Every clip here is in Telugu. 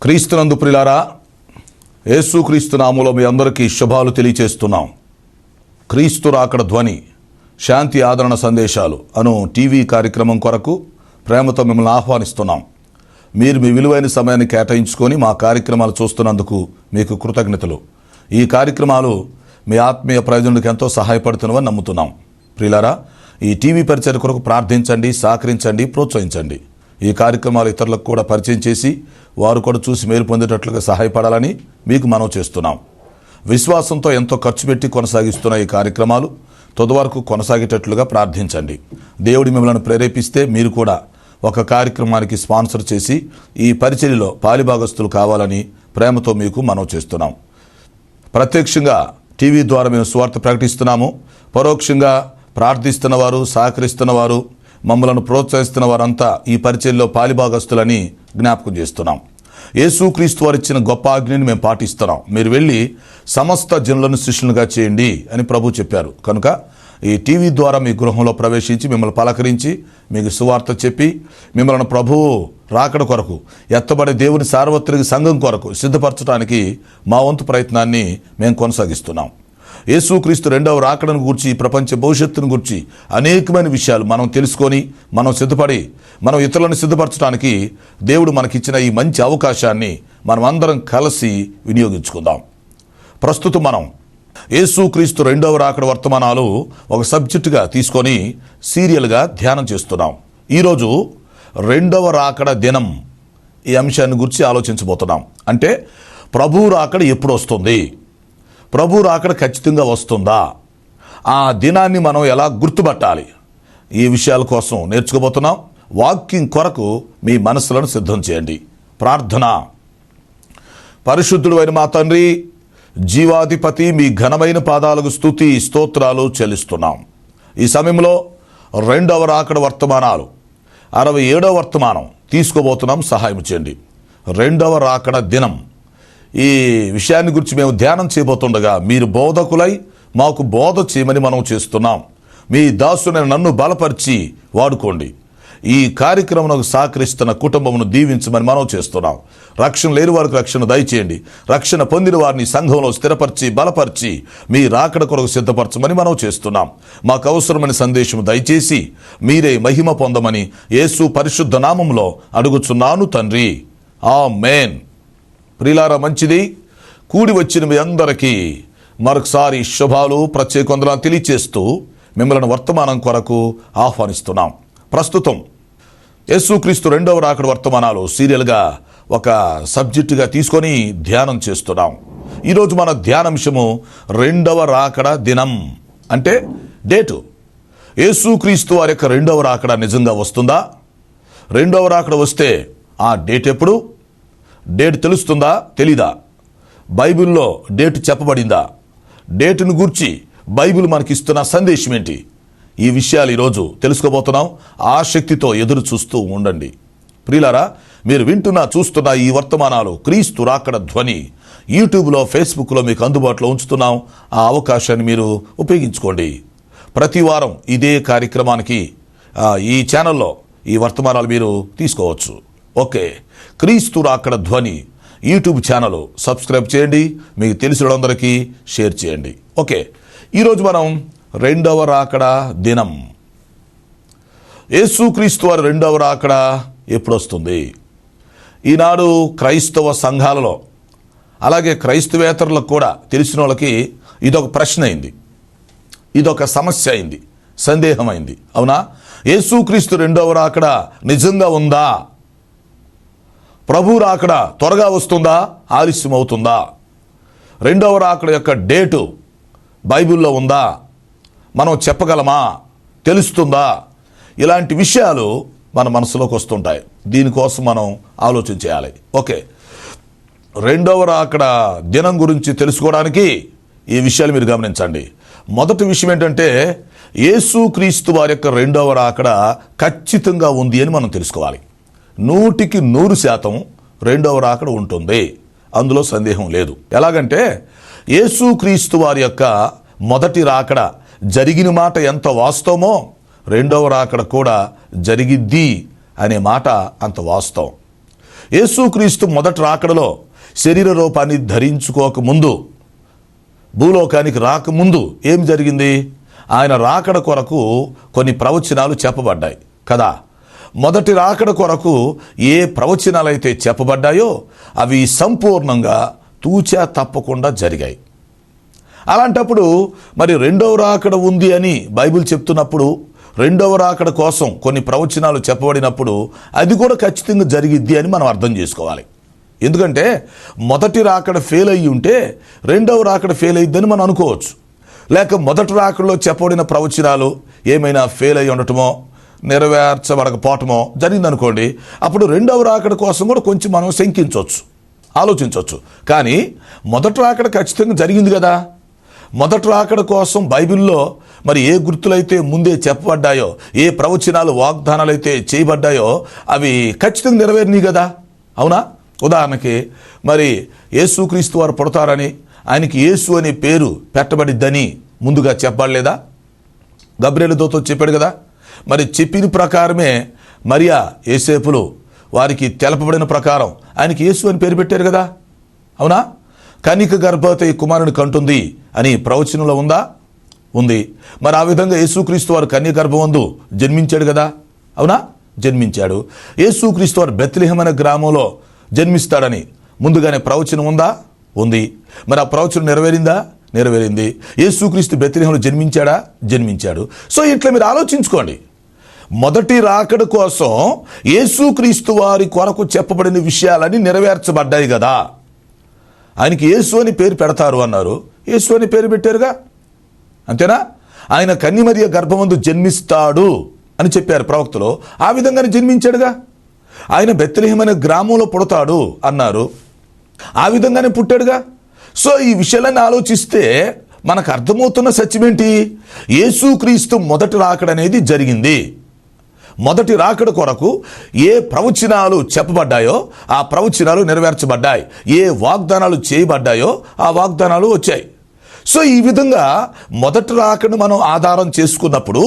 క్రీస్తునందు ప్రియులారా, యేసుక్రీస్తు నామములో మీ అందరికీ శుభాలు తెలియచేస్తున్నాం. క్రీస్తు రాకడ ధ్వని శాంతి ఆదరణ సందేశాలు అను టీవీ కార్యక్రమం కొరకు ప్రేమతో మిమ్మల్ని ఆహ్వానిస్తున్నాం. మీరు మీ విలువైన సమయాన్ని కేటాయించుకొని మా కార్యక్రమాలు చూస్తున్నందుకు మీకు కృతజ్ఞతలు. ఈ కార్యక్రమాలు మీ ఆత్మీయ ప్రయోజనానికి ఎంతో సహాయపడుతున్నవని నమ్ముతున్నాం. ప్రియులారా, ఈ టీవీ పరిచయం కొరకు ప్రార్థించండి, సహకరించండి, ప్రోత్సహించండి. ఈ కార్యక్రమాలు ఇతరులకు కూడా పరిచయం చేసి వారు కూడా చూసి మేలు పొందేటట్లుగా సహాయపడాలని మీకు మనవి చేస్తున్నాం. విశ్వాసంతో ఎంతో ఖర్చు పెట్టి కొనసాగిస్తున్న ఈ కార్యక్రమాలు తుది వరకు కొనసాగేటట్లుగా ప్రార్థించండి. దేవుడి మిమ్మల్ని ప్రేరేపిస్తే మీరు కూడా ఒక కార్యక్రమానికి స్పాన్సర్ చేసి ఈ పరిచర్యలో పాలిభాగస్తులు కావాలని ప్రేమతో మీకు మనవి చేస్తున్నాం. ప్రత్యక్షంగా టీవీ ద్వారా మేము సువార్త ప్రకటిస్తున్నాము. పరోక్షంగా ప్రార్థిస్తున్న వారు, సహకరిస్తున్న వారు, మమ్మలను ప్రోత్సహిస్తున్న వారంతా ఈ పరిచర్యలో పాలిభాగస్తులని జ్ఞాపకం చేస్తున్నాం. యేసుక్రీస్తు వారు ఇచ్చిన గొప్ప ఆజ్ఞని మేము పాటిస్తున్నాం. మీరు వెళ్ళి సమస్త జనులను శిష్యులుగా చేయండి అని ప్రభు చెప్పారు. కనుక ఈ టీవీ ద్వారా మీ గృహంలో ప్రవేశించి మిమ్మల్ని పలకరించి మీకు సువార్త చెప్పి మిమ్మల్ని ప్రభువు రాకడ కొరకు ఎత్తబడే దేవుని సార్వత్రిక సంఘం కొరకు సిద్ధపరచడానికి మా వంతు ప్రయత్నాన్ని మేము కొనసాగిస్తున్నాం. యేసుక్రీస్తు రెండవ రాకడను గూర్చి, ప్రపంచ భవిష్యత్తును గూర్చి అనేకమైన విషయాలు మనం తెలుసుకొని మనం సిద్ధపడి మనం ఇతరులను సిద్ధపరచడానికి దేవుడు మనకిచ్చిన ఈ మంచి అవకాశాన్ని మనం అందరం కలిసి వినియోగించుకుందాం. ప్రస్తుతం మనం యేసుక్రీస్తు రెండవ రాకడ వర్తమానాలు ఒక సబ్జెక్టుగా తీసుకొని సీరియల్గా ధ్యానం చేస్తున్నాం. ఈరోజు రెండవ రాకడ దినం ఈ అంశాన్ని గురించి ఆలోచించబోతున్నాం. అంటే ప్రభు రాకడ ఎప్పుడు వస్తుంది, ప్రభు రాకడ ఖచ్చితంగా వస్తుందా, ఆ దినాన్ని మనం ఎలా గుర్తుపట్టాలి, ఈ విషయాల కోసం నేర్చుకోబోతున్నాం. వాక్యం కొరకు మీ మనసులను సిద్ధం చేయండి. ప్రార్థన. పరిశుద్ధుడు అయిన మా తండ్రి, జీవాధిపతి, మీ ఘనమైన పాదాలకు స్తుతి స్తోత్రాలు చెల్లిస్తున్నాం. ఈ సమయంలో రెండవ రాకడ వర్తమానాలు 67వ వర్తమానం తీసుకోబోతున్నాం. సహాయం చేయండి. రెండవ రాకడ దినం ఈ విషయాన్ని గురించి మేము ధ్యానం చేయబోతుండగా మీరు బోధకులై మాకు బోధ చేయమని మనం చేస్తున్నాం. మీ దాసుని నన్ను బలపరిచి వాడుకోండి. ఈ కార్యక్రమంలో సహకరిస్తున్న కుటుంబమును దీవించమని మనం చేస్తున్నాం. రక్షణ లేని వారికి రక్షణ దయచేయండి. రక్షణ పొందిన వారిని సంఘంలో స్థిరపరిచి బలపరిచి మీ రాకడ కొరకు సిద్ధపరచమని మనం చేస్తున్నాం. మాకు అవసరమైన సందేశం దయచేసి మీరే మహిమ పొందమని యేసు పరిశుద్ధ నామంలో అడుగుచున్నాను తండ్రి, ఆమేన్. ప్రియులారా, మంచిది. కూడి వచ్చిన మీ అందరికీ మరొకసారి శుభాలు, ప్రత్యేక వందనాలు తెలియచేస్తూ మిమ్మల్ని వర్తమానం కొరకు ఆహ్వానిస్తున్నాం. ప్రస్తుతం యేసుక్రీస్తు రెండవ రాకడ వర్తమానాలు సీరియల్గా ఒక సబ్జెక్టుగా తీసుకొని ధ్యానం చేస్తున్నాం. ఈరోజు మన ధ్యానాంశము రెండవ రాకడ దినం, అంటే డేటు. యేసుక్రీస్తు వారి యొక్క రెండవ రాకడ నిజంగా వస్తుందా? రెండవ రాకడ వస్తే ఆ డేట్ ఎప్పుడు? డేట్ తెలుస్తుందా, తెలీదా? బైబిల్లో డేట్ చెప్పబడిందా? డేటును గూర్చి బైబిల్ మనకిస్తున్న సందేశం ఏంటి? ఈ విషయాలు ఈరోజు తెలుసుకోబోతున్నాం. ఆసక్తితో ఎదురు చూస్తూ ఉండండి. ప్రియులారా, మీరు వింటున్న చూస్తున్న ఈ వర్తమానాలు క్రీస్తు రాకడ ధ్వని యూట్యూబ్లో, ఫేస్బుక్లో మీకు అందుబాటులో ఉంచుతున్నాం. ఆ అవకాశాన్ని మీరు ఉపయోగించుకోండి. ప్రతి వారం ఇదే కార్యక్రమానికి ఈ ఛానల్లో ఈ వర్తమానాలు మీరు తీసుకోవచ్చు. ఓకే, క్రీస్తు రాకడ ధ్వని యూట్యూబ్ ఛానల్ సబ్స్క్రైబ్ చేయండి. మీకు తెలిసిన వాళ్ళందరికీ షేర్ చేయండి. ఓకే, ఈరోజు మనం రెండవ రాకడ దినం, యేసుక్రీస్తు వారి రెండవ రాకడ ఎప్పుడు వస్తుంది? ఈనాడు క్రైస్తవ సంఘాలలో అలాగే క్రైస్తవేతరులకు కూడా తెలిసిన వాళ్ళకి ఇదొక ప్రశ్న అయింది, ఇదొక సమస్య అయింది, సందేహం అయింది. అవునా? యేసుక్రీస్తు రెండవ రాకడ నిజంగా ఉందా? ప్రభు రాకడ త్వరగా వస్తుందా, ఆలస్యం అవుతుందా? రెండవ రాకడ యొక్క డేటు బైబిల్లో ఉందా? మనం చెప్పగలమా? తెలుస్తుందా? ఇలాంటి విషయాలు మన మనసులోకి వస్తుంటాయి. దీనికోసం మనం ఆలోచన చేయాలి. ఓకే, రెండవ రాకడ దినం గురించి తెలుసుకోవడానికి ఈ విషయాలు మీరు గమనించండి. మొదటి విషయం ఏంటంటే యేసుక్రీస్తు వారి యొక్క రెండవ రాకడ ఖచ్చితంగా ఉంది అని మనం తెలుసుకోవాలి. 100% రెండవ రాకడ ఉంటుంది, అందులో సందేహం లేదు. ఎలాగంటే యేసుక్రీస్తు వారి యొక్క మొదటి రాకడ జరిగిన మాట ఎంత వాస్తవమో రెండవ రాకడ కూడా జరిగిద్ది అనే మాట అంత వాస్తవం. యేసుక్రీస్తు మొదటి రాకడలో శరీర రూపాన్ని ధరించుకోకముందు, భూలోకానికి రాకముందు ఏం జరిగింది? ఆయన రాకడ కొరకు కొన్ని ప్రవచనాలు చెప్పబడ్డాయి కదా. మొదటి రాకడ కొరకు ఏ ప్రవచనాలైతే చెప్పబడ్డాయో అవి సంపూర్ణంగా తూచా తప్పకుండా జరిగాయి. అలాంటప్పుడు మరి రెండవ రాకడ ఉంది అని బైబిల్ చెప్తున్నప్పుడు, రెండవ రాకడ కోసం కొన్ని ప్రవచనాలు చెప్పబడినప్పుడు అది కూడా ఖచ్చితంగా జరిగిద్ది అని మనం అర్థం చేసుకోవాలి. ఎందుకంటే మొదటి రాకడ ఫెయిల్ అయ్యి ఉంటే రెండవ రాకడ ఫెయిల్ అయ్యిద్దని మనం అనుకోవచ్చు. లేక మొదటి రాకడలో చెప్పబడిన ప్రవచనాలు ఏమైనా ఫెయిల్ అయ్యి ఉండటమో, నెరవేర్చబడకపోవటమో జరిగిందనుకోండి, అప్పుడు రెండవ రాకడ కోసం కూడా కొంచెం మనం శంకించవచ్చు, ఆలోచించవచ్చు. కానీ మొదటి రాకడ ఖచ్చితంగా జరిగింది కదా. మొదటి రాకడ కోసం బైబిల్లో మరి ఏ గుర్తులైతే ముందే చెప్పబడ్డాయో, ఏ ప్రవచనాలు వాగ్దానాలు అయితే చేయబడ్డాయో అవి ఖచ్చితంగా నెరవేరినాయి కదా. అవునా? ఉదాహరణకి మరి యేసుక్రీస్తు వారు పుడతారని, ఆయనకి యేసు అనే పేరు పెట్టబడిద్దని ముందుగా చెప్పబడలేదా? గబ్రియేలు దూత చెప్పాడు కదా. మరి చెప్పిన ప్రకారమే మరియా యోసేపులు వారికి తెలపబడిన ప్రకారం ఆయనకి యేసు అని పేరు పెట్టారు కదా. అవునా? కన్యక గర్భవతి కుమారుని కంటుంది అని ప్రవచనంలో ఉందా? ఉంది. మరి ఆ విధంగా యేసుక్రీస్తు వారు కన్య గర్భమందు జన్మించాడు కదా. అవునా? జన్మించాడు. యేసుక్రీస్తు వారు బెత్లెహేము అనే గ్రామంలో జన్మిస్తాడని ముందుగానే ప్రవచనం ఉందా? ఉంది. మరి ఆ ప్రవచనం నెరవేరిందా? నెరవేరింది. యేసుక్రీస్తు బెత్లెహేములో జన్మించాడా? జన్మించాడు. సో ఇట్లా మీరు ఆలోచించుకోండి. మొదటి రాకడ కోసం యేసుక్రీస్తు వారి కొరకు చెప్పబడిన విషయాలన్నీ నెరవేర్చబడ్డాయి కదా. ఆయనకి యేసు అని పేరు పెడతారు అన్నారు, యేసు అని పేరు పెట్టారుగా. అంతేనా? ఆయన కన్యమరియ గర్భమందు జన్మిస్తాడు అని చెప్పారు ప్రవక్తలో, ఆ విధంగానే జన్మించాడుగా. ఆయన బెత్లెహేము అనే గ్రామంలో పుడతాడు అన్నారు, ఆ విధంగానే పుట్టాడుగా. సో ఈ విషయాలన్నీ ఆలోచిస్తే మనకు అర్థమవుతున్న సత్యమేంటి? యేసుక్రీస్తు మొదటి రాకడ అనేది జరిగింది. మొదటి రాకడ కొరకు ఏ ప్రవచనాలు చెప్పబడ్డాయో ఆ ప్రవచనాలు నెరవేర్చబడ్డాయి, ఏ వాగ్దానాలు చేయబడ్డాయో ఆ వాగ్దానాలు వచ్చాయి. సో ఈ విధంగా మొదటి రాకడను మనం ఆధారం చేసుకున్నప్పుడు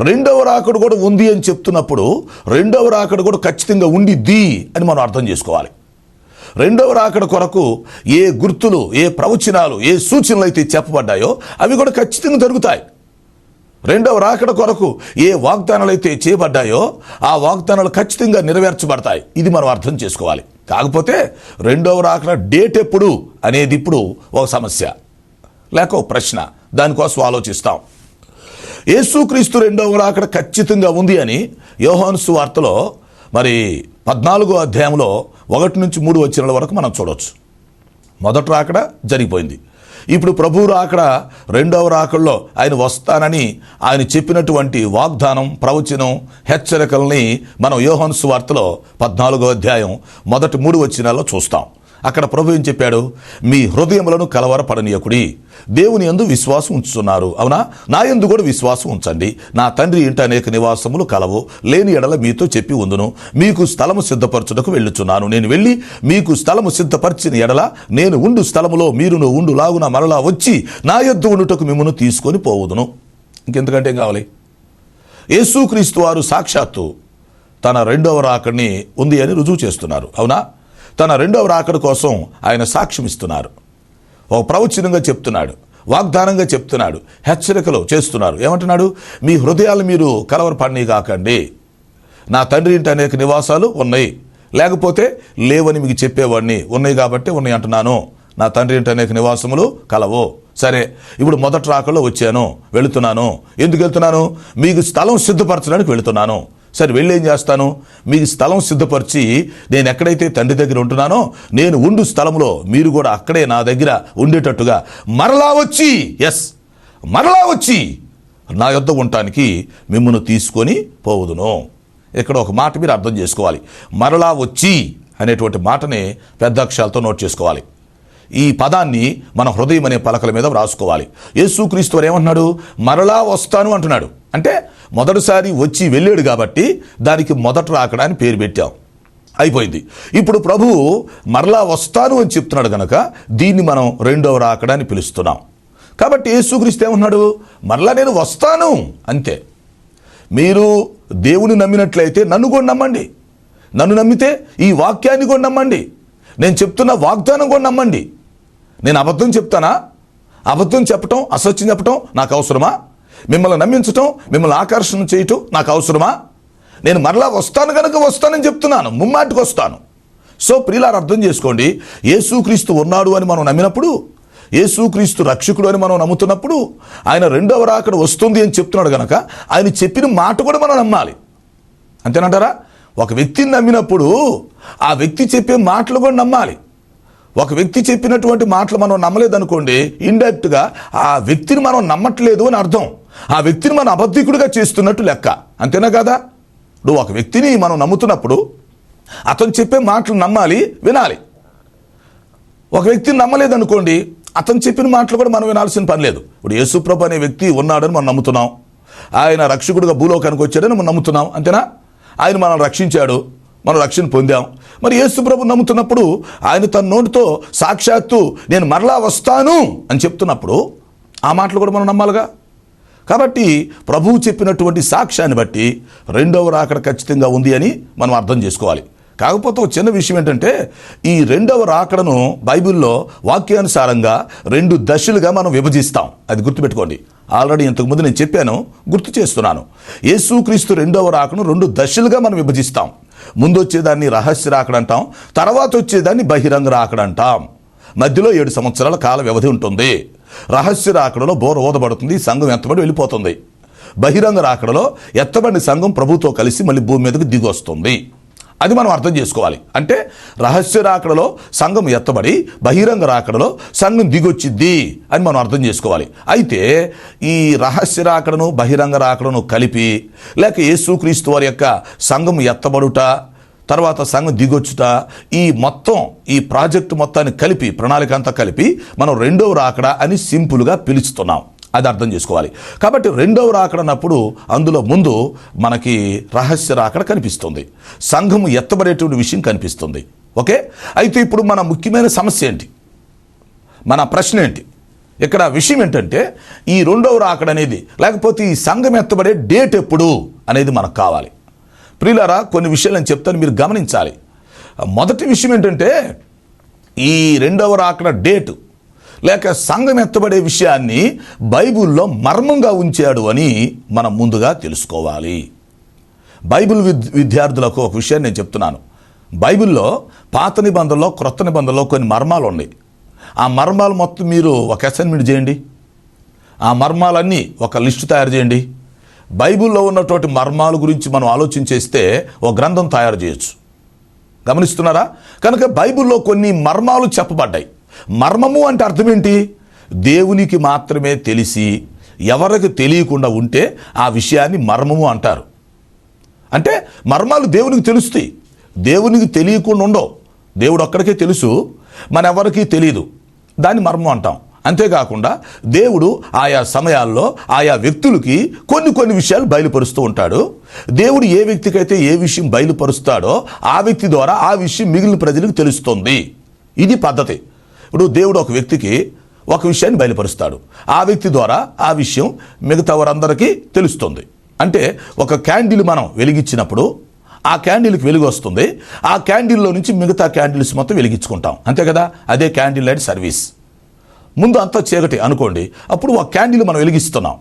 రెండవ రాకడ కూడా ఉంది అని చెప్తున్నప్పుడు రెండవ రాకడ కూడా ఖచ్చితంగా ఉండిద్ది అని మనం అర్థం చేసుకోవాలి. రెండవ రాకడ కొరకు ఏ గుర్తులు, ఏ ప్రవచనాలు, ఏ సూచనలు అయితే చెప్పబడ్డాయో అవి కూడా ఖచ్చితంగా జరుగుతాయి. రెండవ రాకడ కొరకు ఏ వాగ్దానాలు అయితే చేయబడ్డాయో ఆ వాగ్దానాలు ఖచ్చితంగా నెరవేర్చబడతాయి. ఇది మనం అర్థం చేసుకోవాలి. కాకపోతే రెండవ రాకడ డేట్ ఎప్పుడు అనేది ఇప్పుడు ఒక సమస్య లేక ఒక ప్రశ్న. దానికోసం ఆలోచిస్తాం. యేసుక్రీస్తు రెండవ రాకడ ఖచ్చితంగా ఉంది అని యోహాను సువార్తలో మరి 14వ అధ్యాయంలో 1 నుంచి 3 వచనాల వరకు మనం చూడవచ్చు. మొదటి రాకడ జరిగిపోయింది. ఇప్పుడు ప్రభు రాకడ, రెండవ రాకడలో ఆయన వస్తానని ఆయన చెప్పినటువంటి వాగ్దానం, ప్రవచనం, హెచ్చరికల్ని మనం యోహాను సువార్తలో 14వ అధ్యాయం మొదటి 3 వచనాల్లో చూస్తాం. అక్కడ ప్రభు ఏం చెప్పాడు? మీ హృదయములను కలవరపడనీయకుడి, దేవుని యందు విశ్వాసం ఉంచుతున్నారు, అవునా, నా యందు కూడా విశ్వాసం ఉంచండి. నా తండ్రి ఇంట అనేక నివాసములు కలవు, లేని ఎడల మీతో చెప్పి ఉందును. మీకు స్థలము సిద్ధపరచుటకు వెళ్ళుచున్నాను. నేను వెళ్ళి మీకు స్థలము సిద్ధపరిచిన ఎడల నేను ఉండు స్థలములో మీరును ఉండు లాగున మరలా వచ్చి నా యొద్ద ఉండుటకు మిమ్మును తీసుకొని పోవుదును. ఇంకెంతకంటే ఏం కావాలి? యేసుక్రీస్తు వారు సాక్షాత్తు తన రెండవ రాకడిని ఉంది అని రుజువు చేస్తున్నారు. అవునా? తన రెండవ రాకడ కోసం ఆయన సాక్ష్యం ఇస్తున్నారు. ఒక ప్రవచనంగా చెప్తున్నాడు, వాగ్దానంగా చెప్తున్నాడు, హెచ్చరికలు చేస్తున్నారు. ఏమంటున్నాడు? మీ హృదయాలు మీరు కలవరపడనీ కాకండి, నా తండ్రి ఇంటి అనేక నివాసాలు ఉన్నాయి, లేకపోతే లేవని మీకు చెప్పేవాడిని, ఉన్నాయి కాబట్టి ఉన్నాయి అంటున్నాను. నా తండ్రి ఇంటి అనేక నివాసములు కలవు. సరే, ఇప్పుడు మొదటి రాకడలో వచ్చాను, వెళుతున్నాను. ఎందుకు వెళ్తున్నాను? మీకు స్థలం సిద్ధపరచడానికి వెళుతున్నాను. సరే, వెళ్ళి ఏం చేస్తాను? మీకు స్థలం సిద్ధపరిచి నేను ఎక్కడైతే తండ్రి దగ్గర ఉంటున్నానో నేను ఉండు స్థలంలో మీరు కూడా అక్కడే నా దగ్గర ఉండేటట్టుగా మరలా వచ్చి నా యొద్ద ఉండటానికి మిమ్మును తీసుకొని పోవుదును. ఇక్కడ ఒక మాట మీరు అర్థం చేసుకోవాలి. మరలా వచ్చి అనేటువంటి మాటని పెద్ద అక్షరాలతో నోట్ చేసుకోవాలి. ఈ పదాన్ని మన హృదయం అనే పలకల మీద వ్రాసుకోవాలి. యేసుక్రీస్తు వారు ఏమంటున్నాడు? మరలా వస్తాను అంటున్నాడు. అంటే మొదటిసారి వచ్చి వెళ్ళాడు కాబట్టి దానికి మొదటి రాకడ అని పేరు పెట్టాం, అయిపోయింది. ఇప్పుడు ప్రభువు మరలా వస్తాను అని చెప్తున్నాడు కనుక దీన్ని మనం రెండవ రాకడ అని పిలుస్తున్నాం. కాబట్టి యేసుక్రీస్తు ఏమన్నాడు? మరలా నేను వస్తాను, అంతే. మీరు దేవుని నమ్మినట్లయితే నన్ను కూడా నమ్మండి. నన్ను నమ్మితే ఈ వాక్యాన్ని కూడా నమ్మండి, నేను చెప్తున్న వాగ్దానం కూడా నమ్మండి. నేను అబద్ధం చెప్తానా? అబద్ధం చెప్పటం, అసత్యం చెప్పటం నాకు అవసరమా? మిమ్మల్ని నమ్మించటం, మిమ్మల్ని ఆకర్షణ చేయటం నాకు అవసరమా? నేను మరలా వస్తాను కనుక వస్తానని చెప్తున్నాను, ముమ్మాటికి వస్తాను. సో ప్రియులారా, అర్థం చేసుకోండి, యేసుక్రీస్తు ఉన్నాడు అని మనం నమ్మినప్పుడు, యేసుక్రీస్తు రక్షకుడు అని మనం నమ్ముతున్నప్పుడు, ఆయన రెండవ రాకడ వస్తుంది అని చెప్తున్నాడు కనుక ఆయన చెప్పిన మాట కూడా మనం నమ్మాలి. అంతేనంటారా? ఒక వ్యక్తిని నమ్మినప్పుడు ఆ వ్యక్తి చెప్పే మాటలు కూడా నమ్మాలి. ఒక వ్యక్తి చెప్పినటువంటి మాటలు మనం నమ్మలేదనుకోండి, ఇండైరెక్ట్గా ఆ వ్యక్తిని మనం నమ్మట్లేదు అని అర్థం. ఆ వ్యక్తిని మనం అబద్ధికుడిగా చేస్తున్నట్టు లెక్క. అంతేనా కదా? నువ్వు ఒక వ్యక్తిని మనం నమ్ముతున్నప్పుడు అతను చెప్పే మాటలు నమ్మాలి, వినాలి. ఒక వ్యక్తిని నమ్మలేదనుకోండి, అతను చెప్పిన మాటలు కూడా మనం వినాల్సిన పని లేదు. ఇప్పుడు యేసుప్రభు అనే వ్యక్తి ఉన్నాడని మనం నమ్ముతున్నాం, ఆయన రక్షకుడిగా భూలోకానికి వచ్చాడని మనం నమ్ముతున్నాం. అంతేనా? ఆయన మనం రక్షించాడు, మనం రక్షణ పొందాం. మరి యేసుప్రభు నమ్ముతున్నప్పుడు ఆయన తన నోటితో సాక్షాత్తు నేను మరలా వస్తాను అని చెప్తున్నప్పుడు ఆ మాటలు కూడా మనం నమ్మాలిగా. కాబట్టి ప్రభువు చెప్పినటువంటి సాక్ష్యాన్ని బట్టి రెండవ రాకడ ఖచ్చితంగా ఉంది అని మనం అర్థం చేసుకోవాలి. కాకపోతే ఒక చిన్న విషయం ఏంటంటే, ఈ రెండవ రాకడను బైబిల్లో వాక్యానుసారంగా 2 దశలుగా మనం విభజిస్తాం. అది గుర్తుపెట్టుకోండి. ఆల్రెడీ ఇంతకుముందు నేను చెప్పాను, గుర్తు చేస్తున్నాను. యేసుక్రీస్తు రెండవ రాకడను 2 దశలుగా మనం విభజిస్తాం. ముందు వచ్చేదాన్ని రహస్య రాకడ అంటాం, తర్వాత వచ్చేదాన్ని బహిరంగ రాకడ అంటాం. మధ్యలో 7 సంవత్సరాల కాల వ్యవధి ఉంటుంది. రహస్య రాకడలో బోర ఊదబడుతుంది, సంఘం ఎత్తబడి వెళ్ళిపోతుంది. బహిరంగ రాకడలో ఎత్తబడిన సంఘం ప్రభుతో కలిసి మళ్ళీ భూమి మీదకి దిగి వస్తుంది. అది మనం అర్థం చేసుకోవాలి. అంటే రహస్య రాకడలో సంఘం ఎత్తబడి బహిరంగ రాకడలో సంఘం దిగొచ్చిద్ది అని మనం అర్థం చేసుకోవాలి. అయితే ఈ రహస్య రాకడను బహిరంగ రాకడను కలిపి, లేక యేసుక్రీస్తు వారి యొక్క సంఘం ఎత్తబడుట, తర్వాత సంఘం దిగొచ్చుట, ఈ ప్రాజెక్టు మొత్తాన్ని కలిపి, ప్రణాళిక అంతా కలిపి మనం రెండవ రాకడ అని సింపుల్గా పిలుస్తున్నాం. అది అర్థం చేసుకోవాలి. కాబట్టి రెండవ రాకడ అన్నప్పుడు అందులో ముందు మనకి రహస్య రాకడ కనిపిస్తుంది, సంఘము ఎత్తబడేటువంటి విషయం కనిపిస్తుంది. ఓకే, అయితే ఇప్పుడు మన ముఖ్యమైన సమస్య ఏంటి, మన ప్రశ్న ఏంటి? ఇక్కడ విషయం ఏంటంటే, ఈ రెండవ రాకడ అనేది, లేకపోతే ఈ సంఘం ఎత్తబడే డేట్ ఎప్పుడు అనేది మనకు కావాలి. ప్రియులారా, కొన్ని విషయాలు నేను చెప్తాను, మీరు గమనించాలి. మొదటి విషయం ఏంటంటే, ఈ రెండవ రాకడ డేటు లేక సంఘం ఎత్తబడే విషయాన్ని బైబిల్లో మర్మంగా ఉంచాడు అని మనం ముందుగా తెలుసుకోవాలి. బైబిల్ విద్యార్థులకు ఒక విషయాన్ని నేను చెప్తున్నాను. బైబిల్లో పాత నిబంధనలో, క్రొత్త నిబంధనలో కొన్ని మర్మాలు ఉన్నాయి. ఆ మర్మాలు మొత్తం మీరు ఒక అసైన్మెంట్ చేయండి. ఆ మర్మాలన్నీ ఒక లిస్టు తయారు చేయండి. బైబిల్లో ఉన్నటువంటి మర్మాల గురించి మనం ఆలోచించేస్తే ఒక గ్రంథం తయారు చేయొచ్చు. గమనిస్తున్నారా? కనుక బైబిల్లో కొన్ని మర్మాలు చెప్పబడ్డాయి. మర్మము అంటే అర్థం ఏంటి? దేవునికి మాత్రమే తెలిసి ఎవరికి తెలియకుండా ఉంటే ఆ విషయాన్ని మర్మము అంటారు. అంటే మర్మాలు దేవునికి తెలుస్తాయి, దేవునికి తెలియకుండా ఉండవు. దేవుడు ఒక్కడికే తెలుసు, మనెవరికీ తెలియదు, దాన్ని మర్మం అంటాం. అంతేకాకుండా దేవుడు ఆయా సమయాల్లో ఆయా వ్యక్తులకి కొన్ని విషయాలు బయలుపరుస్తూ ఉంటాడు. దేవుడు ఏ వ్యక్తికైతే ఏ విషయం బయలుపరుస్తాడో ఆ వ్యక్తి ద్వారా ఆ విషయం మిగిలిన ప్రజలకు తెలుస్తుంది. ఇది పద్ధతి. ఇప్పుడు దేవుడు ఒక వ్యక్తికి ఒక విషయాన్ని బయలుపరుస్తాడు, ఆ వ్యక్తి ద్వారా ఆ విషయం మిగతా వారందరికీ తెలుస్తుంది. అంటే ఒక క్యాండిల్ మనం వెలిగించినప్పుడు ఆ క్యాండిల్కి వెలుగు వస్తుంది, ఆ క్యాండిల్లో నుంచి మిగతా క్యాండిల్స్ మొత్తం వెలిగించుకుంటాం. అంతే కదా? అదే క్యాండిల్ లైట్ సర్వీస్. ముందు అంతా చీకటి అనుకోండి, అప్పుడు ఒక క్యాండిల్ మనం వెలిగిస్తున్నాం.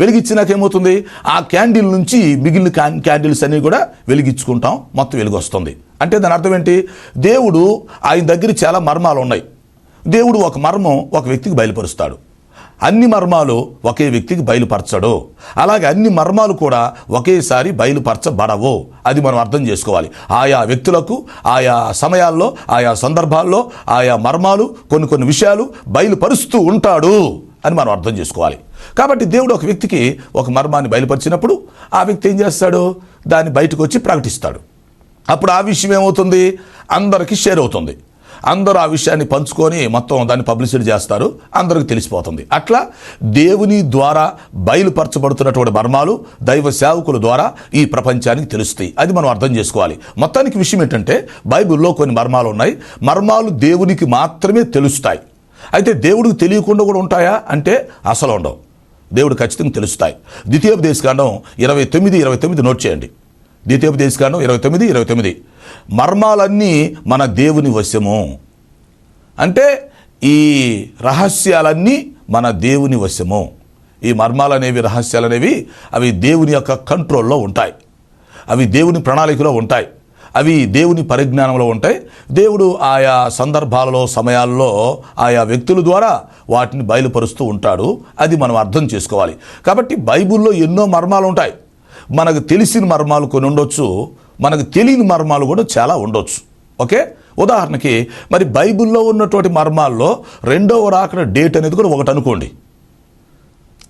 వెలిగించినాక ఏమవుతుంది? ఆ క్యాండిల్ నుంచి మిగిలిన క్యాండిల్స్ అన్నీ కూడా వెలిగించుకుంటాం, మొత్తం వెలుగు వస్తుంది. అంటే దాని అర్థం ఏంటి? దేవుడు ఆయన దగ్గర చాలా మర్మాలు ఉన్నాయి. దేవుడు ఒక మర్మం ఒక వ్యక్తికి బయలుపరుస్తాడు, అన్ని మర్మాలు ఒకే వ్యక్తికి బయలుపరచడు. అలాగే అన్ని మర్మాలు కూడా ఒకేసారి బయలుపరచబడవు. అది మనం అర్థం చేసుకోవాలి. ఆయా వ్యక్తులకు ఆయా సమయాల్లో ఆయా సందర్భాల్లో ఆయా మర్మాలు కొన్ని విషయాలు బయలుపరుస్తూ ఉంటాడు అని మనం అర్థం చేసుకోవాలి. కాబట్టి దేవుడు ఒక వ్యక్తికి ఒక మర్మాన్ని బయలుపరిచినప్పుడు ఆ వ్యక్తి ఏం చేస్తాడు? దాన్ని బయటకు వచ్చి ప్రకటిస్తాడు. అప్పుడు ఆ విషయం ఏమవుతుంది? అందరికీ షేర్ అవుతుంది. అందరూ ఆ విషయాన్ని పంచుకొని మొత్తం దాన్ని పబ్లిసిటీ చేస్తారు, అందరికి తెలిసిపోతుంది. అట్లా దేవుని ద్వారా బయలుపరచబడుతున్నటువంటి మర్మాలు దైవ సేవకుల ద్వారా ఈ ప్రపంచానికి తెలుస్తాయి. అది మనం అర్థం చేసుకోవాలి. మొత్తానికి విషయం ఏంటంటే, బైబిల్లో కొన్ని మర్మాలు ఉన్నాయి. మర్మాలు దేవునికి మాత్రమే తెలుస్తాయి. అయితే దేవుడికి తెలియకుండా కూడా ఉంటాయా అంటే అసలు ఉండవు. దేవుడు ఖచ్చితంగా తెలుస్తాయి. ద్వితీయోపదేశకాండం 29:29 నోట్ చేయండి. ద్వితీయోపదేశకాండం 29:29. మర్మాలన్నీ మన దేవుని వశము. అంటే ఈ రహస్యాలన్నీ మన దేవుని వశము. ఈ మర్మాలనేవి, రహస్యాలనేవి అవి దేవుని యొక్క కంట్రోల్లో ఉంటాయి. అవి దేవుని ప్రణాళికలో ఉంటాయి. అవి దేవుని పరిజ్ఞానంలో ఉంటాయి. దేవుడు ఆయా సందర్భాలలో, సమయాల్లో ఆయా వ్యక్తుల ద్వారా వాటిని బయలుపరుస్తూ ఉంటాడు. అది మనం అర్థం చేసుకోవాలి. కాబట్టి బైబిల్లో ఎన్నో మర్మాలు ఉంటాయి. మనకు తెలిసిన మర్మాలు కొన్ని ఉండొచ్చు, మనకు తెలియని మర్మాలు కూడా చాలా ఉండొచ్చు. ఓకే, ఉదాహరణకి మరి బైబిల్లో ఉన్నటువంటి మర్మాల్లో రెండవ రాకడ డేట్ అనేది కూడా ఒకటి అనుకోండి.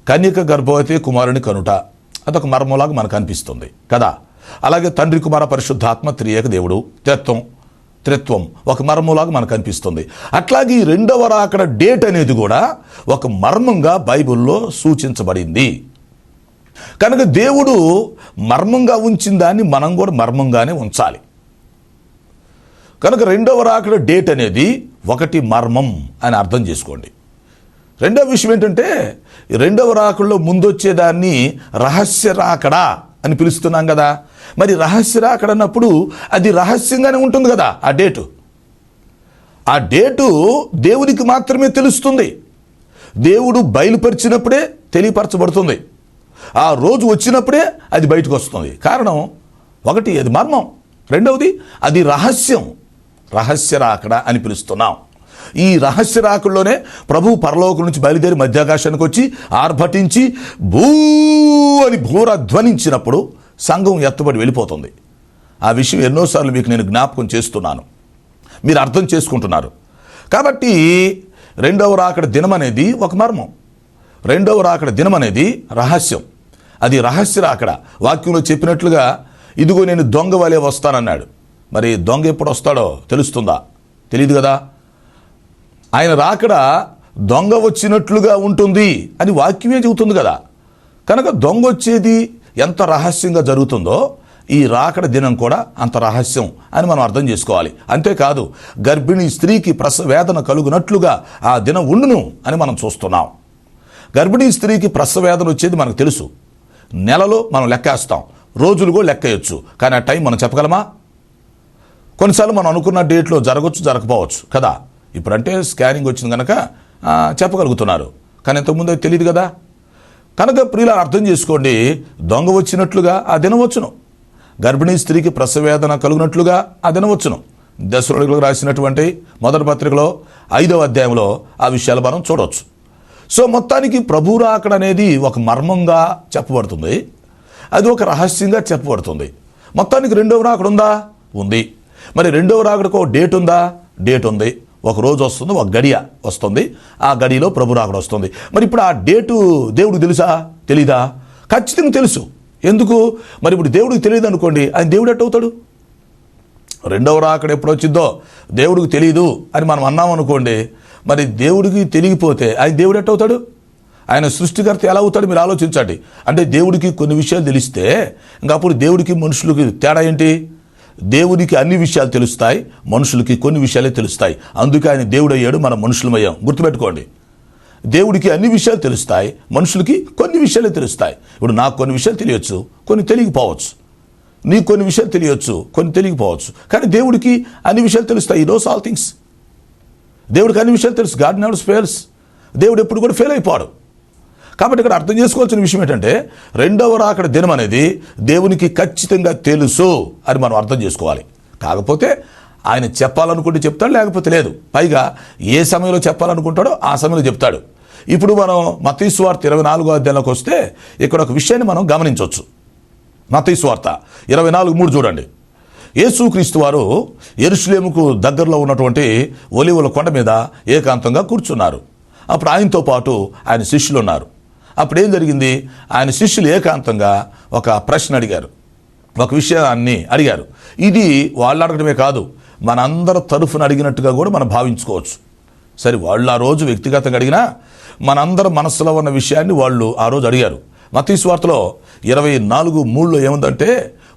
కన్యక గర్భవతి కుమారుని కనుట, అదొక మర్మంలాగా మనకు అనిపిస్తుంది కదా. అలాగే తండ్రి కుమార పరిశుద్ధాత్మ త్రియేక దేవుడు, త్రిత్వం ఒక మర్మంలాగా మనకు అనిపిస్తుంది. అట్లాగే ఈ రెండవ రాకడ డేట్ అనేది కూడా ఒక మర్మంగా బైబిల్లో సూచించబడింది. కనుక దేవుడు మర్మంగా ఉంచిన దాన్ని మనం కూడా మర్మంగానే ఉంచాలి. కనుక రెండవ రాకడ డేట్ అనేది ఒకటి మర్మం అని అర్థం చేసుకోండి. రెండవ విషయం ఏంటంటే, రెండవ రాకడలో ముందొచ్చేదాన్ని రహస్య రాకడా అని పిలుస్తున్నాం కదా. మరి రహస్య రాకడ అన్నప్పుడు అది రహస్యంగానే ఉంటుంది కదా. ఆ డేటు దేవునికి మాత్రమే తెలుస్తుంది. దేవుడు బయలుపరిచినప్పుడే తెలియపరచబడుతుంది. ఆ రోజు వచ్చినప్పుడే అది బయటకు వస్తుంది. కారణం ఒకటి, అది మర్మం. రెండవది, అది రహస్యం. రహస్య రాకడ అని పిలుస్తున్నాం. ఈ రహస్య రాకడలోనే ప్రభు పరలోకం నుంచి బయలుదేరి మధ్యాకాశానికి వచ్చి ఆర్భటించి భూ అని భూర ధ్వనించినప్పుడు సంఘం ఎత్తబడి వెళ్ళిపోతుంది. ఆ విషయం ఎన్నోసార్లు మీకు నేను జ్ఞాపకం చేస్తున్నాను, మీరు అర్థం చేసుకుంటున్నారు. కాబట్టి రెండవ రాకడ దినం అనేది ఒక మర్మం. రెండవ రాకడ దినం అనేది రహస్యం. అది రహస్య రాకడ. వాక్యంలో చెప్పినట్లుగా ఇదిగో నేను దొంగ వలె వస్తానన్నాడు. మరి దొంగ ఎప్పుడు వస్తాడో తెలుస్తుందా? తెలియదు కదా. ఆయన రాకడ దొంగ వచ్చినట్లుగా ఉంటుంది అని వాక్యమే చెబుతుంది కదా. కనుక దొంగ వచ్చేది ఎంత రహస్యంగా జరుగుతుందో ఈ రాకడ దినం కూడా అంత రహస్యం అని మనం అర్థం చేసుకోవాలి. అంతేకాదు, గర్భిణీ స్త్రీకి ప్రసవ వేదన కలుగునట్లుగా ఆ దినం ఉండును అని మనం చూస్తున్నాం. గర్భిణీ స్త్రీకి ప్రసవ వేదన వచ్చేది మనకు తెలుసు. నెలలో మనం లెక్కేస్తాం, రోజులు కూడా లెక్కేయచ్చు. కానీ ఆ టైం మనం చెప్పగలమా? కొన్నిసార్లు మనం అనుకున్న డేట్లో జరగవచ్చు, జరగకపోవచ్చు కదా. ఇప్పుడంటే స్కానింగ్ వచ్చింది కనుక చెప్పగలుగుతున్నారు, కానీ ఇంతకుముందు తెలియదు కదా. కనుక ప్రియులారా అర్థం చేసుకోండి, దొంగ వచ్చినట్లుగా ఆ దినం వచ్చును. గర్భిణీ స్త్రీకి ప్రసవేదన కలుగునట్లుగా ఆ దినం వచ్చును. దశలోనికి రాసినటువంటి మొదటి పత్రికలో 5వ అధ్యాయంలో ఆ విషయాలు మనం చూడవచ్చు. సో మొత్తానికి ప్రభు రాకడ అనేది ఒక మర్మంగా చెప్పబడుతుంది, అది ఒక రహస్యంగా చెప్పబడుతుంది. మొత్తానికి రెండవ రాకడ ఉందా? ఉంది. మరి రెండవ రాకడకు ఒక డేట్ ఉందా? డేట్ ఉంది. ఒక రోజు వస్తుంది, ఒక గడియ వస్తుంది. ఆ గడియలో ప్రభు రాకడ వస్తుంది. మరి ఇప్పుడు ఆ డేటు దేవుడికి తెలుసా? తెలీదా? ఖచ్చితంగా తెలుసు. ఎందుకు? మరి ఇప్పుడు దేవుడికి తెలియదు అనుకోండి, ఆయన దేవుడు ఎట్టవుతాడు? రెండవ రాకడ ఎప్పుడు వచ్చిందో దేవుడికి తెలియదు అని మనం అన్నామనుకోండి, మరి దేవుడికి తెలియకపోతే ఆయన దేవుడు ఎట్టవుతాడు? ఆయన సృష్టికర్త ఎలా అవుతాడు? మీరు ఆలోచించండి. అంటే దేవుడికి కొన్ని విషయాలు తెలిస్తే ఇంకా అప్పుడు దేవుడికి మనుషులకి తేడా ఏంటి? దేవునికి అన్ని విషయాలు తెలుస్తాయి, మనుషులకి కొన్ని విషయాలే తెలుస్తాయి. అందుకే ఆయన దేవుడు అయ్యాడు, మనం మనుషులమయ్యాం. గుర్తుపెట్టుకోండి, దేవుడికి అన్ని విషయాలు తెలుస్తాయి, మనుషులకి కొన్ని విషయాలే తెలుస్తాయి. ఇప్పుడు నాకు కొన్ని విషయాలు తెలియచ్చు, కొన్ని తెలియకపోవచ్చు. నీకు కొన్ని విషయాలు తెలియచ్చు, కొన్ని తెలియకపోవచ్చు. కానీ దేవుడికి అన్ని విషయాలు తెలుస్తాయి. ఈ నోస్ ఆల్ థింగ్స్. దేవుడికి అన్ని విషయాలు తెలుసు. God never fails. దేవుడు ఎప్పుడు కూడా ఫెయిల్ అయిపోడు. కాబట్టి ఇక్కడ అర్థం చేసుకోవాల్సిన విషయం ఏంటంటే, రెండవ రాకడ దినం అనేది దేవునికి ఖచ్చితంగా తెలుసు అని మనం అర్థం చేసుకోవాలి. కాకపోతే ఆయన చెప్పాలనుకుంటే చెప్తాడు, లేకపోతే లేదు. పైగా ఏ సమయంలో చెప్పాలనుకుంటాడో ఆ సమయంలో చెప్తాడు. ఇప్పుడు మనం మత్తయి సువార్త 24వ అధ్యాయంలోకి వస్తే ఇక్కడ ఒక విషయాన్ని మనం గమనించవచ్చు. మత్తయి సువార్త 24:3 చూడండి. యేసుక్రీస్తు వారు యెరూషలేముకు దగ్గరలో ఉన్నటువంటి ఒలీవల కొండ మీద ఏకాంతంగా కూర్చున్నారు. అప్పుడు ఆయనతో పాటు ఆయన శిష్యులు ఉన్నారు. అప్పుడు ఏం జరిగింది? ఆయన శిష్యులు ఏకాంతంగా ఒక ప్రశ్న అడిగారు, ఒక విషయాన్ని అడిగారు. ఇది వాళ్ళు అడగడమే కాదు, మనందరి తరఫున అడిగినట్టుగా కూడా మనం భావించుకోవచ్చు. సరే, వాళ్ళు ఆ రోజు వ్యక్తిగతంగా అడిగినా మనందరి మనస్సులో ఉన్న విషయాన్ని వాళ్ళు ఆ రోజు అడిగారు. మత్తయి సువార్తలో 24:3 ఏముందంటే,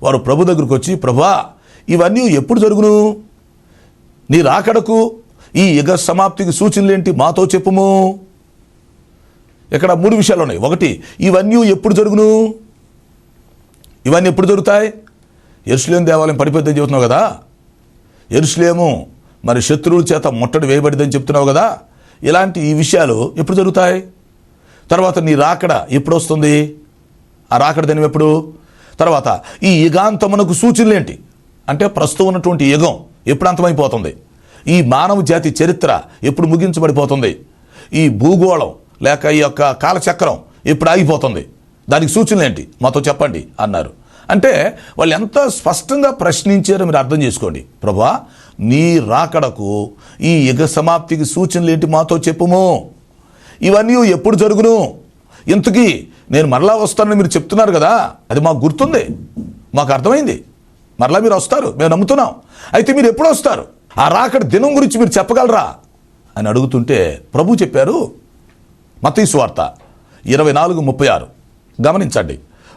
వారు ప్రభు దగ్గరకు వచ్చి, ప్రభువా, ఇవన్నీ ఎప్పుడు జరుగును? నీ రాకడకు ఈ యుగ సమాప్తికి సూచనలేంటి? మాతో చెప్పుము. ఇక్కడ 3 విషయాలు ఉన్నాయి. ఒకటి, ఇవన్నీ ఎప్పుడు జరుగును? ఇవన్నీ ఎప్పుడు జరుగుతాయి? యెరూషలేము దేవాలయం పడిపోద్దని చెబుతున్నావు కదా, యెరూషలేము మరి శత్రువుల చేత ముట్టడి వేయబడిద్దని చెప్తున్నావు కదా, ఇలాంటి ఈ విషయాలు ఎప్పుడు జరుగుతాయి? తర్వాత నీ రాకడ ఎప్పుడు వస్తుంది? ఆ రాకడ దినం ఎప్పుడు? తర్వాత ఈ యుగాంతమునకు సూచనలు ఏంటి అంటే ప్రస్తుతం ఉన్నటువంటి యుగం ఎప్పుడు అంతమైపోతుంది? ఈ మానవ జాతి చరిత్ర ఎప్పుడు ముగించబడిపోతుంది? ఈ భూగోళం లేక ఈ యొక్క కాలచక్రం ఎప్పుడు ఆగిపోతుంది? దానికి సూచనలు ఏంటి మాతో చెప్పండి అన్నారు. అంటే వాళ్ళు ఎంత స్పష్టంగా ప్రశ్నించారో మీరు అర్థం చేసుకోండి. ప్రభువా, నీ రాకడకు ఈ యుగ సమాప్తికి సూచనలు ఏంటి మాతో చెప్పుము, ఇవన్నీ ఎప్పుడు జరుగును, ఇంతకీ నేను మరలా వస్తానని మీరు చెప్తున్నారు కదా, అది మాకు గుర్తుంది, మాకు అర్థమైంది, మరలా మీరు వస్తారు, మేము నమ్ముతున్నాం, అయితే మీరు ఎప్పుడు వస్తారు, ఆ రాకడ దినం గురించి మీరు చెప్పగలరా అని అడుగుతుంటే ప్రభు చెప్పారు. మత్తయి సువార్త 24:36 గమనించండి.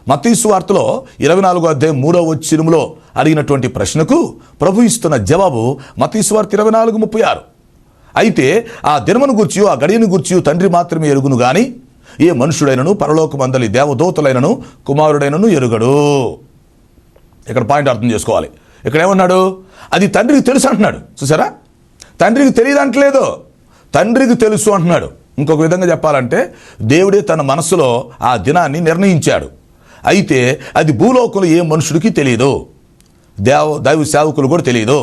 మత్తయి సువార్తలో 24వ అధ్యాయం 3వ వచనంలో అడిగినటువంటి ప్రశ్నకు ప్రభు ఇస్తున్న జవాబు మత్తయి సువార్త 24:36. అయితే ఆ దినమును గూర్చి ఆ గడియను గూర్చి తండ్రి మాత్రమే ఎరుగును గాని ఏ మనుషుడైనను పరలోకమందలి దేవదూతలైనను కుమారుడైనను ఎరుగడు. ఇక్కడ పాయింట్ అర్థం చేసుకోవాలి. ఇక్కడ ఏమన్నాడు? అది తండ్రికి తెలుసు అంటున్నాడు. చూసారా, తండ్రికి తెలియదు అంటలేదు, తండ్రికి తెలుసు అంటున్నాడు. ఇంకొక విధంగా చెప్పాలంటే దేవుడే తన మనసులో ఆ దినాన్ని నిర్ణయించాడు. అయితే అది భూలోకంలో ఏ మనుషుడికి తెలియదు, దైవ సేవకులు కూడా తెలియదు,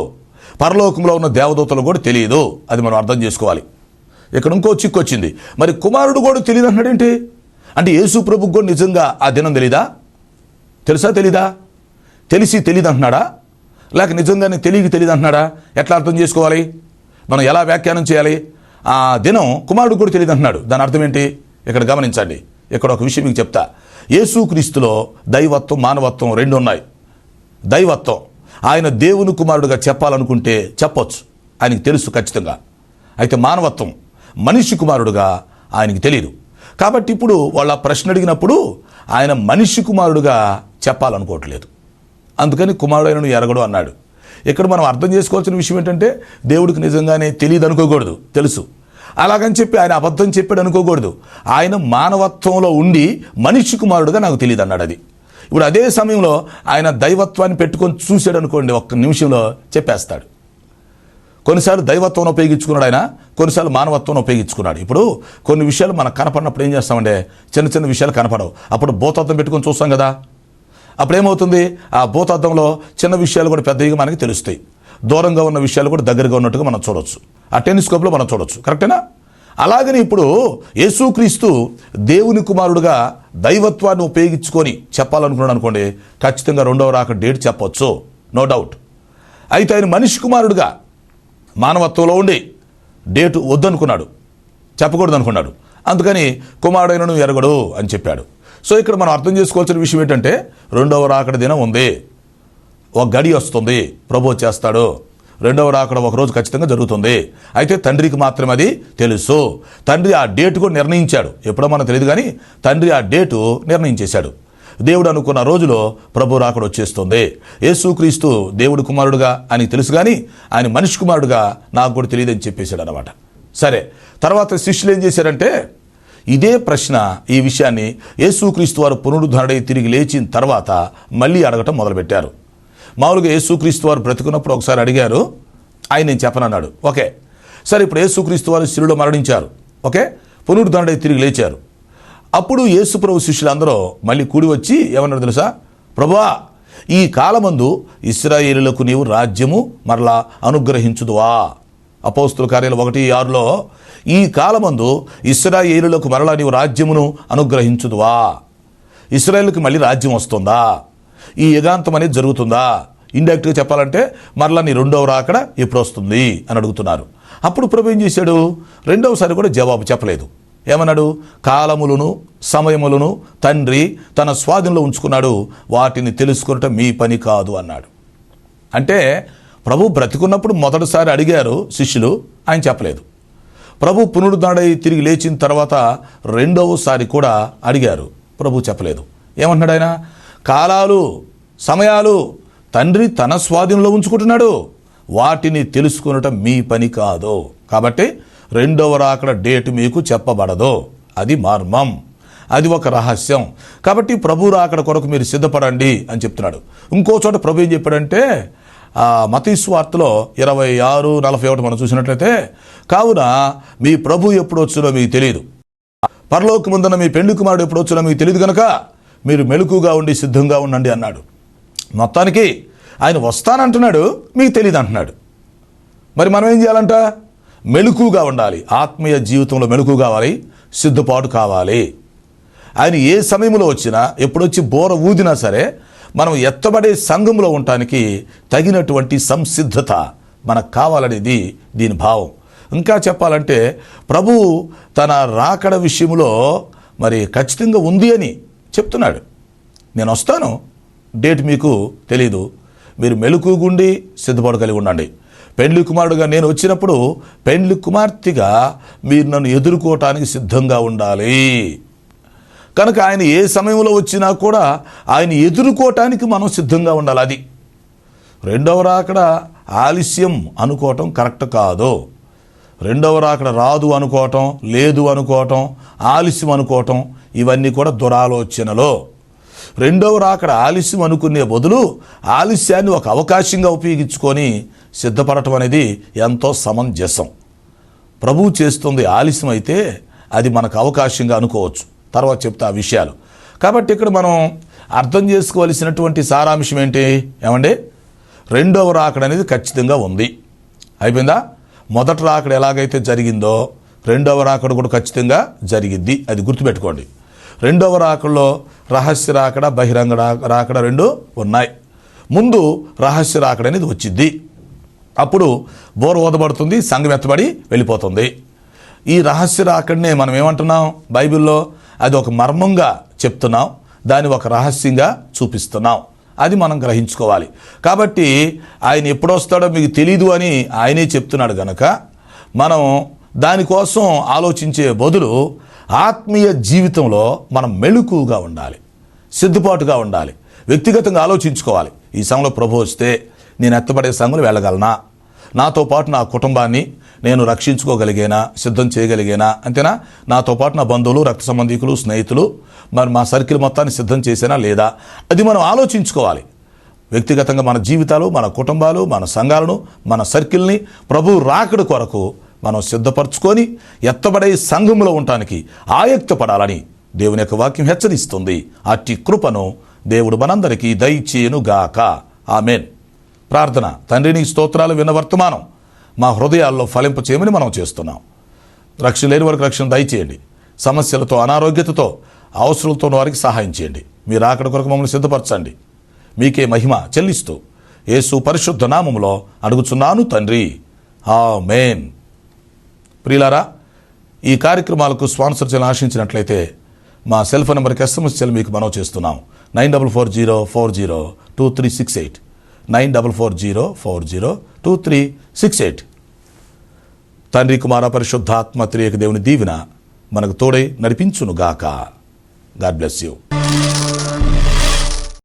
పరలోకంలో ఉన్న దేవదూతలు కూడా తెలియదు. అది మనం అర్థం చేసుకోవాలి. ఇక్కడ ఇంకో చిక్కు వచ్చింది. మరి కుమారుడు కూడా తెలియదు అంటున్నాడు ఏంటి? అంటే యేసు ప్రభుకు కూడా నిజంగా ఆ దినం తెలీదా? తెలుసా తెలీదా? తెలిసి తెలియదు అంటున్నాడా, లేక నిజంగానే తెలియదు అంటున్నాడా? ఎట్లా అర్థం చేసుకోవాలి? మనం ఎలా వ్యాఖ్యానం చేయాలి? ఆ దినం కుమారుడు కూడా తెలియదు అంటున్నాడు. దాని అర్థం ఏంటి? ఇక్కడ గమనించండి. ఇక్కడ ఒక విషయం మీకు చెప్తా. యేసుక్రీస్తులో దైవత్వం మానవత్వం రెండు ఉన్నాయి. దైవత్వం ఆయన దేవుని కుమారుడుగా చెప్పాలనుకుంటే చెప్పొచ్చు, ఆయనకి తెలుసు ఖచ్చితంగా. అయితే మానవత్వం మనిషి కుమారుడుగా ఆయనకి తెలియదు. కాబట్టి ఇప్పుడు వాళ్ళ ప్రశ్న అడిగినప్పుడు ఆయన మనిషి కుమారుడుగా చెప్పాలనుకోవట్లేదు, అందుకని కుమారుడైనను ఎరగడు అన్నాడు. ఇక్కడ మనం అర్థం చేసుకోవాల్సిన విషయం ఏంటంటే దేవుడికి నిజంగానే తెలియదు అనుకోకూడదు, తెలుసు. అలాగని చెప్పి ఆయన అబద్ధం చెప్పాడు అనుకోకూడదు. ఆయన మానవత్వంలో ఉండి మనిషి కుమారుడుగా నాకు తెలియదు అన్నాడు. అది ఇప్పుడు అదే సమయంలో ఆయన దైవత్వాన్ని పెట్టుకొని చూశాడు అనుకోండి, ఒక్క నిమిషంలో చెప్పేస్తాడు. కొన్నిసార్లు దైవత్వం ఉపయోగించుకున్నాడు ఆయన, కొన్నిసార్లు మానవత్వం ఉపయోగించుకున్నాడు. ఇప్పుడు కొన్ని విషయాలు మనకు కనపడినప్పుడు ఏం చేస్తామంటే చిన్న చిన్న విషయాలు కనపడవు, అప్పుడు భూతత్వం పెట్టుకొని చూస్తాం కదా. అప్పుడేమవుతుంది? ఆ భూతత్వంలో చిన్న విషయాలు కూడా పెద్దగా మనకి తెలుస్తాయి, దూరంగా ఉన్న విషయాలు కూడా దగ్గరగా ఉన్నట్టుగా మనం చూడొచ్చు, ఆ టెలిస్కోప్లో మనం చూడొచ్చు. కరెక్టేనా? అలాగని ఇప్పుడు యేసుక్రీస్తు దేవుని కుమారుడుగా దైవత్వాన్ని ఉపయోగించుకొని చెప్పాలనుకున్నాడు అనుకోండి, ఖచ్చితంగా రెండవ రాకడ డేట్ చెప్పొచ్చు, నో డౌట్. అయితే ఆయన మనిషి కుమారుడుగా మానవత్వంలో ఉండి డేటు వద్దనుకున్నాడు, చెప్పకూడదు అనుకున్నాడు, అందుకని కుమారుడైనను ఎరగడు అని చెప్పాడు. సో ఇక్కడ మనం అర్థం చేసుకోవాల్సిన విషయం ఏంటంటే రెండవ రాకడ దినం ఉంది, ఒక గడి వస్తుంది, ప్రభు చేస్తాడు, రెండవ రాకడ ఒకరోజు ఖచ్చితంగా జరుగుతుంది. అయితే తండ్రికి మాత్రమే అది తెలుసు. తండ్రి ఆ డేటు కూడా నిర్ణయించాడు, ఎప్పుడో మనకు తెలియదు కానీ తండ్రి ఆ డేటు నిర్ణయించేశాడు. దేవుడు అనుకున్న రోజులో ప్రభు రాకడ వచ్చేస్తుంది. యేసుక్రీస్తు దేవుడు కుమారుడుగా ఆయనకి తెలుసు కానీ ఆయన మనిషి కుమారుడుగా నాకు కూడా తెలియదని చెప్పేశాడు అనమాట. సరే, తర్వాత శిష్యులు ఏం చేశారంటే ఇదే ప్రశ్న, ఈ విషయాన్ని యేసుక్రీస్తు వారు పునరుద్ధరణై తిరిగి లేచిన తర్వాత మళ్ళీ అడగటం మొదలుపెట్టారు. మామూలుగా యేసుక్రీస్తు వారు బ్రతుకున్నప్పుడు ఒకసారి అడిగారు, ఆయన నేను చెప్పనన్నాడు. ఓకే, సరే, ఇప్పుడు యేసుక్రీస్తు వారు శిలువలో మరణించారు, ఓకే, పునరుద్ధరణై తిరిగి లేచారు. అప్పుడు యేసు ప్రభు శిష్యులందరూ మళ్ళీ కూడి వచ్చి ఏమన్నారు తెలుసా? ప్రభువా, ఈ కాలమందు ఇశ్రాయేలులకు నీవు రాజ్యము మరలా అనుగ్రహించుదువా? అపోస్తుల కార్యాలు 1:6లో ఈ కాలమందు ఇశ్రాయేలులకు మరలా నీవు రాజ్యమును అనుగ్రహించుదువా? ఇశ్రాయేలుకి మళ్ళీ రాజ్యం వస్తుందా? ఈ యుగాంతం అనేది జరుగుతుందా? ఇండైరెక్ట్గా చెప్పాలంటే మరలా నీ రెండవ రాకడ ఎప్పుడు వస్తుంది అని అడుగుతున్నారు. అప్పుడు ప్రభు ఏం చేశాడు? రెండవసారి కూడా జవాబు చెప్పలేదు. ఏమన్నాడు? కాలములను సమయములను తండ్రి తన స్వాధీనంలో ఉంచుకున్నాడు, వాటిని తెలుసుకునటం మీ పని కాదు అన్నాడు. అంటే ప్రభు బ్రతికున్నప్పుడు మొదటిసారి అడిగారు శిష్యులు, ఆయన చెప్పలేదు. ప్రభు పునరుద్ధరణై తిరిగి లేచిన తర్వాత రెండవసారి కూడా అడిగారు, ప్రభు చెప్పలేదు. ఏమంటున్నాడు ఆయన? కాలాలు సమయాలు తండ్రి తన స్వాధీనంలో ఉంచుకుంటున్నాడు, వాటిని తెలుసుకునటం మీ పని కాదు. కాబట్టి రెండవ రాకడ డేటు మీకు చెప్పబడదు, అది మర్మం. అది ఒక రహస్యం. కాబట్టి ప్రభు రాకడ కొరకు మీరు సిద్ధపడండి అని చెప్తున్నాడు. ఇంకో చోట ప్రభు ఏం చెప్పాడంటే మత్తయి సువార్తలో 26:41 మనం చూసినట్లయితే, కావున మీ ప్రభు ఎప్పుడు వచ్చునో మీకు తెలియదు, పరలోకమందున్న మీ పెండ్లి కుమారుడు ఎప్పుడు వచ్చునో మీకు తెలియదు కనుక మీరు మెలకుగా ఉండి సిద్ధంగా ఉండండి అన్నాడు. మొత్తానికి ఆయన వస్తానంటున్నాడు, మీకు తెలియదు అంటున్నాడు. మరి మనం ఏం చేయాలంట? మెలకుగా ఉండాలి. ఆత్మీయ జీవితంలో మెలకు కావాలి, సిద్ధపాటు కావాలి. ఆయన ఏ సమయంలో వచ్చినా, ఎప్పుడొచ్చి బోర ఊదినా సరే మనం ఎత్తబడే సంఘంలో ఉండటానికి తగినటువంటి సంసిద్ధత మనకు కావాలనేది దీని భావం. ఇంకా చెప్పాలంటే ప్రభు తన రాకడ విషయంలో మరి ఖచ్చితంగా ఉంది అని చెప్తున్నాడు. నేను వస్తాను, డేట్ మీకు తెలీదు, మీరు మెలకుగుండి సిద్ధపాటు కలిగి ఉండండి. పెండ్లి కుమారుడుగా నేను వచ్చినప్పుడు పెండ్లి కుమార్తెగా మీరు నన్ను ఎదుర్కోవటానికి సిద్ధంగా ఉండాలి. కనుక ఆయన ఏ సమయంలో వచ్చినా కూడా ఆయన ఎదుర్కోవటానికి మనం సిద్ధంగా ఉండాలి. అది రెండవ రాకడ ఆలస్యం అనుకోవటం కరెక్ట్ కాదు. రెండవ రాకడ రాదు అనుకోవటం, లేదు అనుకోవటం, ఆలస్యం అనుకోవటం, ఇవన్నీ కూడా దురాలోచనలో. రెండవ రాకడ ఆలస్యం అనుకునే బదులు ఆలస్యాన్ని ఒక అవకాశంగా ఉపయోగించుకొని సిద్ధపడటం అనేది ఎంతో సమంజసం. ప్రభువు చేస్తుంది ఆలస్యం అయితే అది మనకు అవకాశంగా అనుకోవచ్చు. తర్వాత చెప్తా ఆ విషయాలు. కాబట్టి ఇక్కడ మనం అర్థం చేసుకోవలసినటువంటి సారాంశం ఏంటి? ఏమండి, రెండవ రాకడ అనేది ఖచ్చితంగా ఉంది. అయిపోయిందా? మొదటి రాకడ ఎలాగైతే జరిగిందో రెండవ రాకడ కూడా ఖచ్చితంగా జరిగిద్ది. అది గుర్తుపెట్టుకోండి. రెండవ రాకడలో రహస్య రాకడ, బహిరంగ రాకడ రెండు ఉన్నాయి. ముందు రహస్య రాకడ అనేది వచ్చిద్ది. అప్పుడు బోర ఊదబడుతుంది, సంఘం ఎత్తబడి వెళ్ళిపోతుంది. ఈ రహస్య రాకడనే మనం ఏమంటున్నాం బైబిల్లో? అది ఒక మర్మంగా చెప్తున్నాం, దాన్ని ఒక రహస్యంగా చూపిస్తున్నాం. అది మనం గ్రహించుకోవాలి. కాబట్టి ఆయన ఎప్పుడు వస్తాడో మీకు తెలీదు అని ఆయనే చెప్తున్నాడు గనక మనం దానికోసం ఆలోచించే బదులు ఆత్మీయ జీవితంలో మనం మెలకుగా ఉండాలి, సిద్ధపాటుగా ఉండాలి. వ్యక్తిగతంగా ఆలోచించుకోవాలి. ఈ సమయంలో ప్రభు వస్తే నేను ఎత్తబడే సంఘంలో వెళ్ళగలనా? నాతో పాటు నా కుటుంబాన్ని నేను రక్షించుకోగలిగేనా, సిద్ధం చేయగలిగేనా? అంతేనా? నాతో పాటు నా బంధువులు, రక్త సంబంధికులు, స్నేహితులు, మరి మా సర్కిల్ మొత్తాన్ని సిద్ధం చేసేనా లేదా? అది మనం ఆలోచించుకోవాలి. వ్యక్తిగతంగా మన జీవితాలు, మన కుటుంబాలు, మన సంఘాలను, మన సర్కిల్ని ప్రభు రాకడ కొరకు మనం సిద్ధపరచుకొని ఎత్తబడే సంఘంలో ఉండటానికి ఆయత్తపడాలని దేవుని యొక్క వాక్యం హెచ్చరిస్తుంది. అట్టి కృపను దేవుడు మనందరికీ దయచేయునుగాక. ఆమేన్. ప్రార్థన. తండ్రి, నీ స్తోత్రాలు విన్న వర్తమానం మా హృదయాల్లో ఫలింప చేయమని మనం చేస్తున్నాం. రక్షణ లేని వారికి రక్షణ దయచేయండి. సమస్యలతో, అనారోగ్యతతో, అవసరాలతో వారికి సహాయం చేయండి. మీరు రాకడ కొరకు మమ్మల్ని సిద్ధపరచండి. మీకే మహిమ చెల్లిస్తూ యేసు పరిశుద్ధ నామములో అడుగుచున్నాను తండ్రి. ఆమేన్. ప్రియులారా, ఈ కార్యక్రమాలకు స్పాన్సర్ చేయాలని ఆశించినట్లయితే మా సెల్ ఫోన్ నెంబర్కి SMS చేయాలి మీకు మనవి చేస్తున్నాం. 9440402368 9440402368. తండ్రి, కుమార, పరిశుద్ధాత్మ త్రియక దేవుని దీవెన మనకు తోడై నడిపించునుగాక. God bless you.